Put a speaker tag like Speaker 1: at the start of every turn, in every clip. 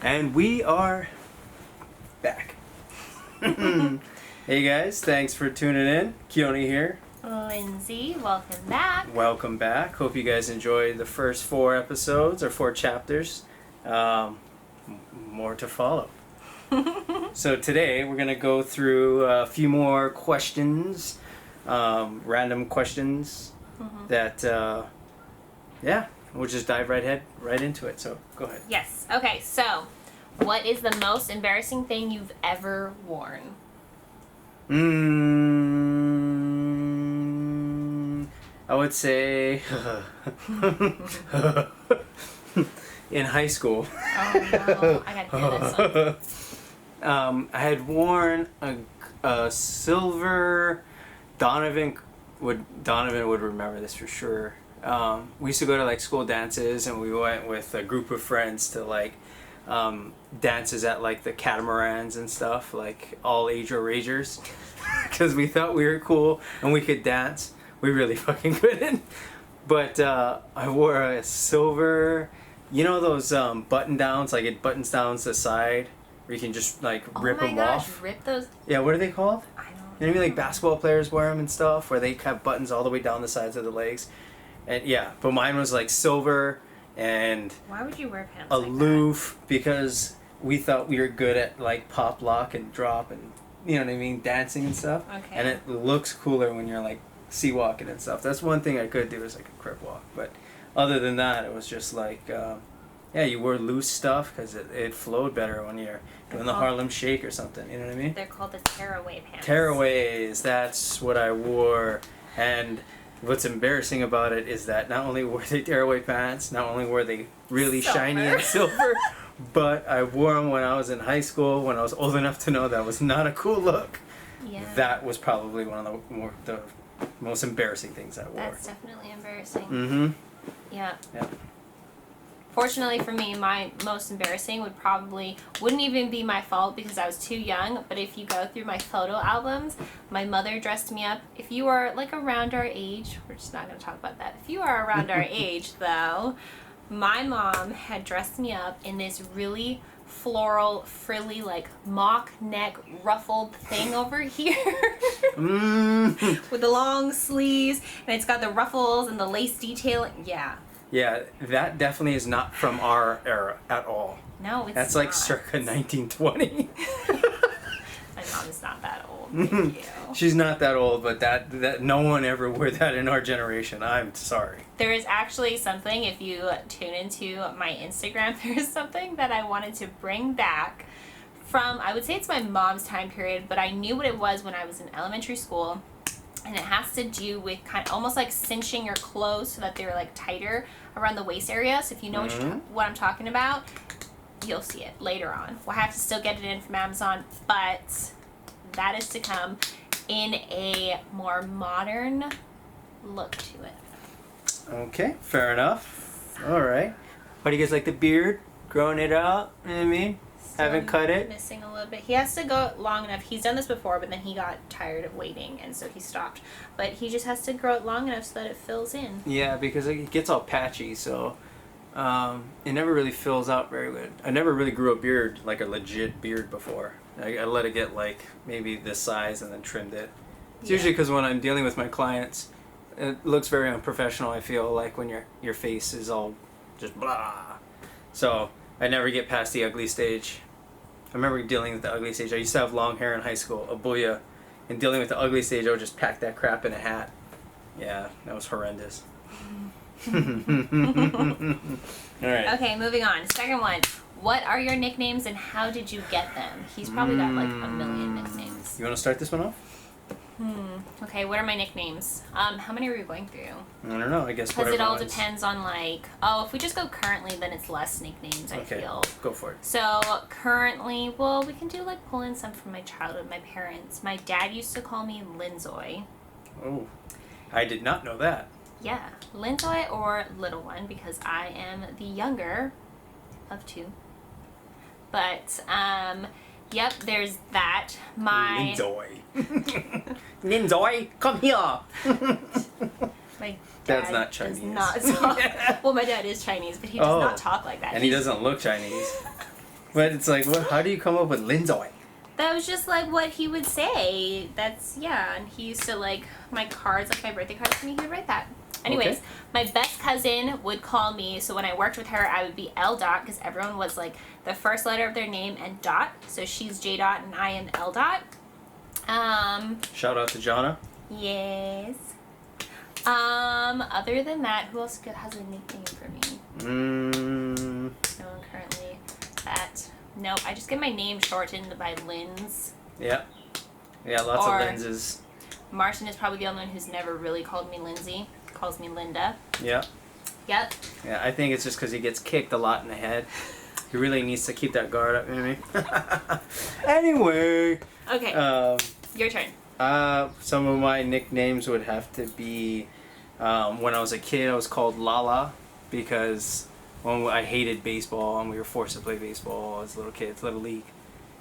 Speaker 1: And we are back. Hey guys, thanks for tuning in. Keoni here.
Speaker 2: Lindsay, welcome back.
Speaker 1: Welcome back. Hope you guys enjoyed the first 4 episodes or 4 chapters. More to follow. So today we're going to go through a few more questions, random questions that, we'll just dive right into it. So go ahead.
Speaker 2: Yes. Okay, so what is the most embarrassing thing you've ever worn?
Speaker 1: I would say in high school.
Speaker 2: Oh no, I gotta hear this one.
Speaker 1: I had worn a silver. Donovan would remember this for sure. We used to go to like school dances, and we went with a group of friends to like dances at like the catamarans and stuff, like all age or ragers, because we thought we were cool and we could dance. We really fucking couldn't. But I wore a silver, you know those button downs, like it buttons down to the side where you can just like rip them off.
Speaker 2: Rip those.
Speaker 1: Yeah, what are they called?
Speaker 2: I don't know.
Speaker 1: You know what I mean? Like basketball players wear them and stuff, where they have buttons all the way down the sides of the legs. And yeah, but mine was like silver and
Speaker 2: Why would you wear pants
Speaker 1: aloof, because we thought we were good at like pop, lock, and drop, and you know what I mean, dancing and stuff.
Speaker 2: Okay.
Speaker 1: And it looks cooler when you're like sea walking and stuff. That's one thing I could do, is like a crip walk. But other than that, it was just like, you wore loose stuff because it flowed better when you're doing the Harlem Shake or something. You know what I mean?
Speaker 2: They're called the tearaway pants.
Speaker 1: Tearaways. That's what I wore. And what's embarrassing about it is that not only were they tearaway pants, not only were they really shiny and silver, but I wore them when I was in high school, when I was old enough to know that was not a cool look.
Speaker 2: Yeah.
Speaker 1: That was probably one of the most embarrassing things I wore.
Speaker 2: That's definitely embarrassing.
Speaker 1: Mm-hmm.
Speaker 2: Yeah.
Speaker 1: Yeah.
Speaker 2: Fortunately for me, my most embarrassing wouldn't even be my fault because I was too young, but if you go through my photo albums, my mother dressed me up. If you are like around our age, we're just not going to talk about that. If you are around our age though, my mom had dressed me up in this really floral, frilly, like mock neck ruffled thing over here with the long sleeves, and it's got the ruffles and the lace detailing.
Speaker 1: Yeah, that definitely is not from our era at all.
Speaker 2: No, it's
Speaker 1: That's
Speaker 2: not.
Speaker 1: like circa 1920.
Speaker 2: My mom's not that old. Thank you.
Speaker 1: She's not that old, but that no one ever wore that in our generation. I'm sorry.
Speaker 2: There is actually something, if you tune into my Instagram, there is something that I wanted to bring back from, I would say it's my mom's time period, but I knew what it was when I was in elementary school. And it has to do with kind of almost like cinching your clothes so that they're like tighter around the waist area. So if you know what I'm talking about, you'll see it later on. We'll have to still get it in from Amazon, but that is to come in a more modern look to it.
Speaker 1: Okay, fair enough. All right. How do you guys like the beard? Growing it out? You know what I mean? Haven't cut it?
Speaker 2: Missing a little bit. He has to go long enough. He's done this before, but then he got tired of waiting, and so he stopped. But he just has to grow it long enough so that it fills in.
Speaker 1: Yeah, because it gets all patchy, so it never really fills out very good. I never really grew a beard, like a legit beard before. I let it get like maybe this size and then trimmed it. It's usually because when I'm dealing with my clients, it looks very unprofessional, I feel, like when your face is all just blah. So I never get past the ugly stage. I remember dealing with the ugly stage. I used to have long hair in high school, a booyah. And dealing with the ugly stage, I would just pack that crap in a hat. Yeah, that was horrendous. All right.
Speaker 2: Okay, moving on. Second one. What are your nicknames and how did you get them? He's probably got like a million nicknames.
Speaker 1: You want to start this one off?
Speaker 2: Okay, what are my nicknames? How many are we going through?
Speaker 1: I don't know. I guess
Speaker 2: because it
Speaker 1: whatever
Speaker 2: all
Speaker 1: ones.
Speaker 2: depends on like, if we just go currently, then it's less nicknames, I feel.
Speaker 1: Go for it.
Speaker 2: So currently, well, we can do like pull in some from my childhood, my parents. My dad used to call me Lindsay.
Speaker 1: Oh, I did not know that.
Speaker 2: Yeah, Lindsay or Little One, because I am the younger of 2. But yep, there's that. My
Speaker 1: Lindsay, come here.
Speaker 2: My
Speaker 1: That's
Speaker 2: dad
Speaker 1: not Chinese.
Speaker 2: Does not talk. Well, my dad is Chinese, but he does not talk like that.
Speaker 1: And he doesn't look Chinese. But it's like, what? How do you come up with Lindsey?
Speaker 2: That was just like what he would say. That's, yeah, and he used to like my cards, like my birthday cards to me, he would write that. Anyways,
Speaker 1: Okay.
Speaker 2: my best cousin would call me, so when I worked with her, I would be L dot, because everyone was like the first letter of their name and dot. So she's J dot and I am L dot.
Speaker 1: Shout out to Jonna.
Speaker 2: Yes. Other than that, who else has a nickname for me? No one currently. Nope, I just get my name shortened by Linz.
Speaker 1: Yeah. Yeah, lots
Speaker 2: Or-
Speaker 1: of lenses.
Speaker 2: Martin is probably the only one who's never really called me Lindsay. Calls me Linda.
Speaker 1: Yeah.
Speaker 2: Yep.
Speaker 1: Yeah, I think it's just because he gets kicked a lot in the head. He really needs to keep that guard up, maybe. Anyway.
Speaker 2: Okay, your turn.
Speaker 1: Some of my nicknames would have to be, when I was a kid, I was called Lala because when I hated baseball and we were forced to play baseball as little kids, Little League.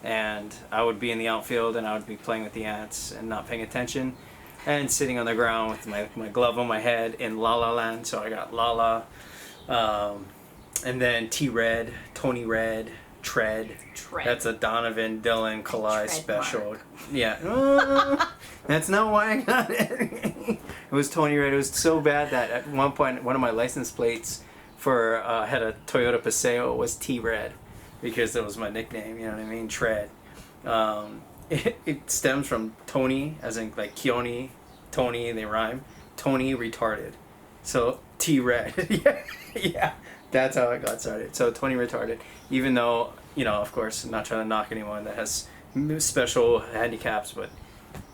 Speaker 1: And I would be in the outfield and I would be playing with the ants and not paying attention and sitting on the ground with my glove on my head in La La Land. So I got Lala. And then T-Red, Tony Red, Tread. That's a Donovan Dylan Kalai special.
Speaker 2: Mark.
Speaker 1: Yeah. That's not why I got it. It was Tony Red. It was so bad that at one point one of my license plates for had a Toyota Paseo was T-Red because that was my nickname, you know what I mean? Tread. It stems from Tony, as in like Keoni, Tony, they rhyme. Tony retarded. So T-Red. Yeah. That's how I got started. So Tony retarded. Even though, you know, of course, I'm not trying to knock anyone that has special handicaps, but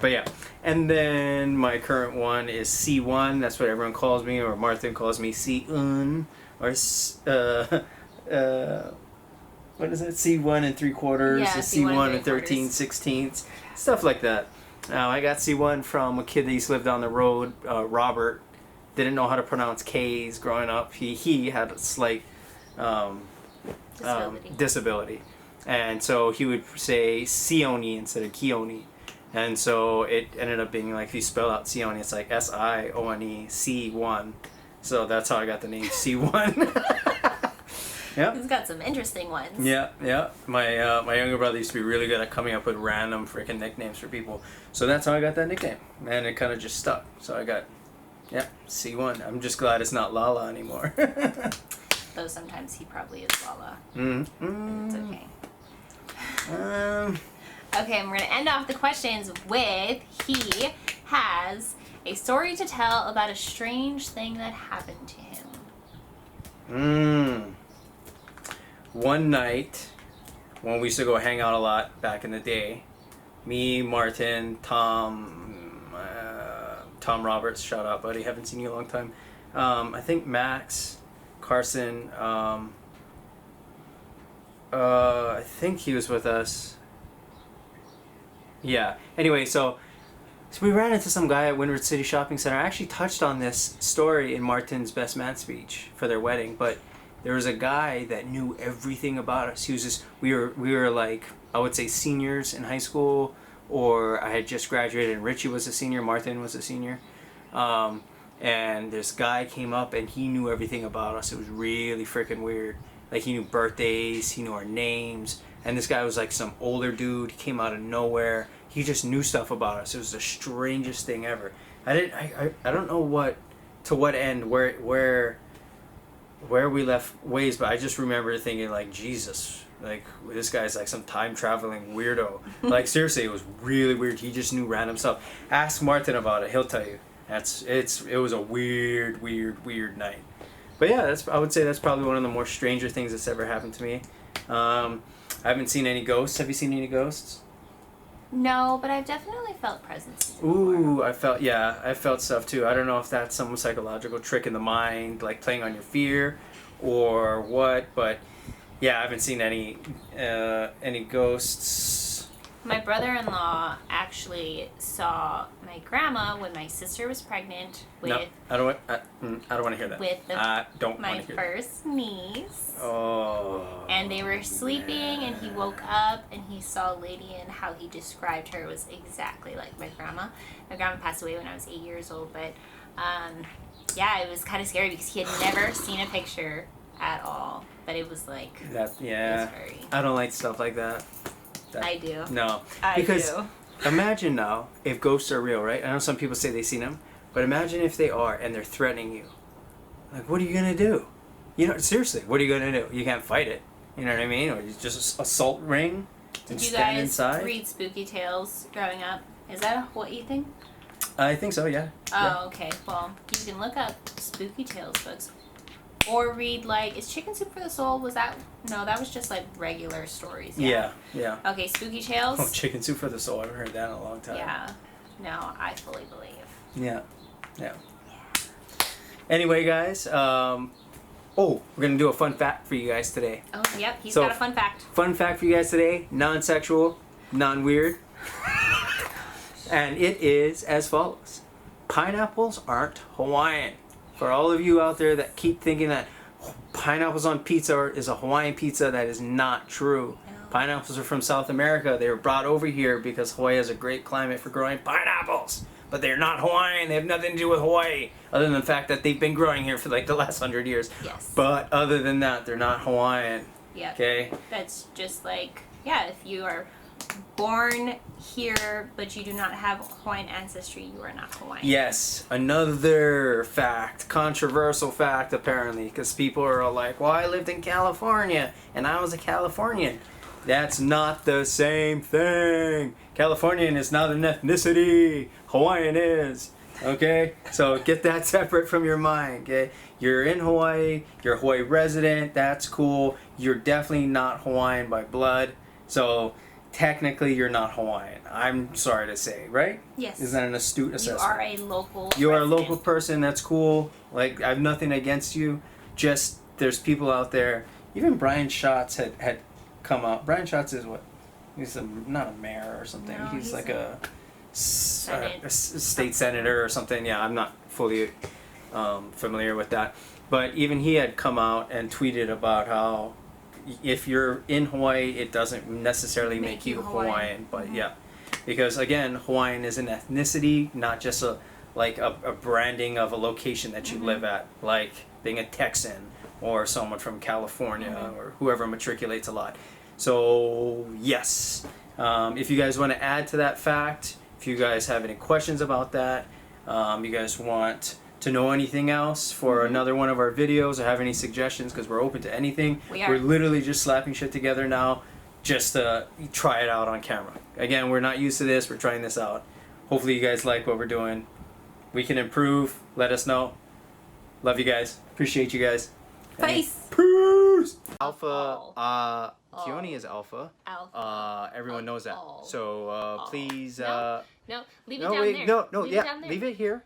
Speaker 1: yeah. And then my current one is C1. That's what everyone calls me, or Martin calls me C-un, or what is it? C1 and 3/4,
Speaker 2: Yeah,
Speaker 1: C1 and
Speaker 2: 13/16,
Speaker 1: 13/16, stuff like that. Now I got C1 from a kid that used to live down the road, Robert. Didn't know how to pronounce K's growing up. He had a slight disability. And so he would say Sione instead of Keoni. And so it ended up being like, if you spell out Sione, it's like S-I-O-N-E, C1. So that's how I got the name C1. Yep.
Speaker 2: He's got some interesting ones.
Speaker 1: Yeah. My younger brother used to be really good at coming up with random freaking nicknames for people. So that's how I got that nickname. And it kind of just stuck. So I got, C1. I'm just glad it's not Lala anymore.
Speaker 2: Though sometimes he probably is Lala. It's okay. Okay, and we're going to end off the questions with, he has a story to tell about a strange thing that happened to him.
Speaker 1: One night, when we used to go hang out a lot back in the day, me, Martin, Tom Roberts, shout out buddy, haven't seen you in a long time. I think Max, Carson, I think he was with us. Yeah. Anyway, so we ran into some guy at Windward City Shopping Center. I actually touched on this story in Martin's best man speech for their wedding, but there was a guy that knew everything about us. He was just, we were like, I would say seniors in high school, or I had just graduated and Richie was a senior, Martin was a senior. And this guy came up and he knew everything about us. It was really freaking weird. Like, he knew birthdays, he knew our names, and this guy was like some older dude. He came out of nowhere. He just knew stuff about us. It was the strangest thing ever. I don't know what end, where we left ways, but I just remember thinking like, Jesus, like this guy's like some time traveling weirdo. Like, seriously, it was really weird. He just knew random stuff. Ask Martin about it. He'll tell you. It was a weird night. But yeah, I would say that's probably one of the more stranger things that's ever happened to me. I haven't seen any ghosts. Have you seen any ghosts?
Speaker 2: No, but I've definitely felt presences.
Speaker 1: Ooh, I felt stuff too. I don't know if that's some psychological trick in the mind, like playing on your fear or what, but yeah, I haven't seen any ghosts.
Speaker 2: My brother-in-law actually saw my grandma when my sister was pregnant with.
Speaker 1: No, I don't want to hear that.
Speaker 2: With
Speaker 1: my
Speaker 2: first niece.
Speaker 1: Oh.
Speaker 2: And they were sleeping, and he woke up, and he saw a lady, and how he described her was exactly like my grandma. My grandma passed away when I was 8 years old, but yeah, it was kind of scary because he had never seen a picture at all. But it was like,
Speaker 1: That yeah.
Speaker 2: it was very,
Speaker 1: I don't like stuff like that.
Speaker 2: I do.
Speaker 1: No.
Speaker 2: I
Speaker 1: Because
Speaker 2: do.
Speaker 1: imagine now if ghosts are real, right? I know some people say they've seen them, but imagine if they are and they're threatening you. Like, what are you gonna do? You know, seriously, what are you gonna do? You can't fight it. You know what I mean? Or you just assault ring and
Speaker 2: Did you
Speaker 1: stand
Speaker 2: guys
Speaker 1: inside.
Speaker 2: read spooky tales growing up? Is that a Hawaii thing?
Speaker 1: I think so. Yeah.
Speaker 2: Oh, okay. Well, you can look up spooky tales books, or read like, is Chicken Soup for the Soul? Was that no? That was just like regular stories.
Speaker 1: Yeah. Yeah.
Speaker 2: Okay, spooky tales.
Speaker 1: Oh, Chicken Soup for the Soul. I haven't heard that in a long time.
Speaker 2: Yeah. No, I fully believe.
Speaker 1: Yeah. Yeah. Anyway, guys. Oh, we're gonna do a fun fact for you guys today.
Speaker 2: Oh, yep. He's
Speaker 1: So-
Speaker 2: got a fun fact.
Speaker 1: Fun fact for you guys today: non-sexual, non-weird, and it is as follows: pineapples aren't Hawaiian. For all of you out there that keep thinking that pineapples on pizza is a Hawaiian pizza, that is not true.
Speaker 2: No.
Speaker 1: Pineapples are from South America. They were brought over here because Hawaii has a great climate for growing pineapples. But they're not Hawaiian. They have nothing to do with Hawaii, other than the fact that they've been growing here for like the last 100 years.
Speaker 2: Yes.
Speaker 1: But other than that, they're not Hawaiian.
Speaker 2: Yep.
Speaker 1: Okay?
Speaker 2: That's just like, yeah, if you are born here but you do not have Hawaiian ancestry, you are not Hawaiian.
Speaker 1: Yes, another fact, controversial fact apparently, because people are all like, well, I lived in California and I was a Californian. That's not the same thing. Californian is not an ethnicity. Hawaiian is. Okay? So get that separate from your mind, okay? You're in Hawaii, you're a Hawaii resident, that's cool. You're definitely not Hawaiian by blood. So technically you're not Hawaiian. I'm sorry to say, right?
Speaker 2: Yes.
Speaker 1: Isn't that an astute assessment?
Speaker 2: You are a local
Speaker 1: You are a
Speaker 2: resident.
Speaker 1: local person, that's cool. Like, I have nothing against you. Just, there's people out there. Even Brian Schatz had come out. Brian Schatz is what? He's not a mayor or something.
Speaker 2: No,
Speaker 1: he's like a state
Speaker 2: Senate.
Speaker 1: senator or something. Yeah, I'm not fully familiar with that. But even he had come out and tweeted about how if you're in Hawaii, it doesn't necessarily make you Hawaiian. But
Speaker 2: Mhm.
Speaker 1: yeah, because again, Hawaiian is an ethnicity, not just a branding of a location that you
Speaker 2: Mhm.
Speaker 1: live at, like being a Texan or someone from California
Speaker 2: Mhm.
Speaker 1: or whoever matriculates a lot. So yes, if you guys want to add to that fact, if you guys have any questions about that, you guys want to know anything else for
Speaker 2: Mhm.
Speaker 1: another one of our videos or have any suggestions, because we're open to anything.
Speaker 2: We are.
Speaker 1: We're literally just slapping shit together now just to try it out on camera. Again, we're not used to this. We're trying this out. Hopefully you guys like what we're doing. We can improve. Let us know. Love you guys. Appreciate you guys.
Speaker 2: Peace.
Speaker 1: Peace.
Speaker 2: Alpha.
Speaker 1: Keoni is alpha.
Speaker 2: Alpha.
Speaker 1: Everyone knows that.
Speaker 2: Oh.
Speaker 1: So
Speaker 2: Oh.
Speaker 1: please.
Speaker 2: No, leave it
Speaker 1: No,
Speaker 2: down
Speaker 1: wait,
Speaker 2: there.
Speaker 1: no,
Speaker 2: Leave it
Speaker 1: yeah,
Speaker 2: down there.
Speaker 1: leave it here.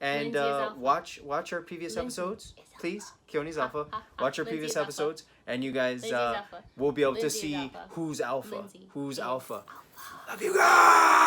Speaker 1: And
Speaker 2: Lindsey is alpha.
Speaker 1: watch our previous
Speaker 2: Lindsey
Speaker 1: episodes,
Speaker 2: is alpha.
Speaker 1: please. Keoni's alpha.
Speaker 2: ha,
Speaker 1: Watch our
Speaker 2: Lindsey
Speaker 1: previous
Speaker 2: is alpha.
Speaker 1: episodes, and you guys
Speaker 2: Lindsey's alpha.
Speaker 1: will be able to
Speaker 2: Lindsey is
Speaker 1: see
Speaker 2: alpha.
Speaker 1: who's alpha.
Speaker 2: Lindsey
Speaker 1: Who's
Speaker 2: is
Speaker 1: alpha.
Speaker 2: alpha.
Speaker 1: Love you guys.